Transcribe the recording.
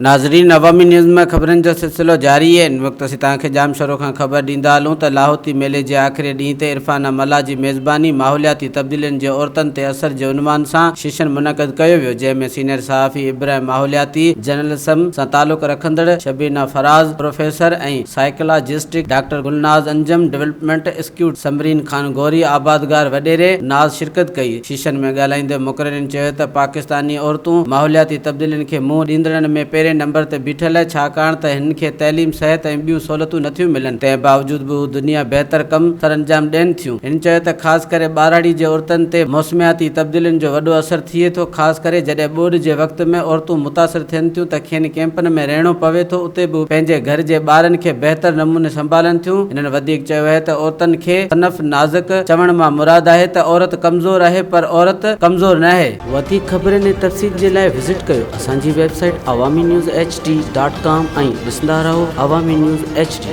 नाज़रीन, अवामी न्यूज़ में ख़बरनि जो सिलसिलो जारी है। इन वक्त असीं तव्हांखे जाम शोर खां ख़बर ॾींदा हलूं त लाहौती मेले जे आख़िरी ॾींहं ते इरफाना मला जी मेज़बानी माहौलियाती तब्दीलियुनि जे औरतुनि ते असर जे उनवान सां सेशन मुनक़द कयो वियो, जंहिंमें सीनियर सहाफ़ी इब्राहिम माहौलियाती जर्नलिज़म सां तालुक़ रखंदड़ शबीना फराज़, प्रोफेसर ऐं psychologist doctor Gulnaz Anjum, development institute Samreen Khan Gauri आबादगार वडेरे नाज़ शिरकत कई। सेशन में ॻाल्हाईंदे मुक़ररिन चयो त पाकिस्तानी औरतूं माहौलियाती तब्दीलियुनि खे मुंहुं ॾींदड़नि में पहिरें नंबर ते बीठल है, छाकाणि त हिन खे तइलीम, सिहत ऐं ॿियूं सहूलियतूं नथियूं मिलनि। तंहिं बावजूद बि दुनिया बहितर कम सर अंजाम ॾियनि थियूं। हिन चयो त ख़ासि करे ॿारहाड़ी जे औरतुनि ते मौसमियाती तब्दीलियुनि जो वॾो असर थिए थो, ख़ासि करे जॾहिं ॿोॾि जे वक़्त में औरतूं मुतासिर थियनि थियूं त खेनि कैंपनि में रहणो पवे थो, उते बि पंहिंजे घर जे ॿारनि खे बहितर नमूने संभालनि थियूं। हिननि वधीक चयो आहे त औरतुनि खे सनफ़ नाज़ुक चवण मां मुराद आहे त औरत कमज़ोर आहे, पर औरत कमज़ोर न आहे। वधीक ख़बरनि ऐं तफ़सील जे लाइ विज़िट कयो असांजी वेबसाइट awamiNewsHD.com ऐं ॾिसंदा रहो अवामी न्यूज़ HD।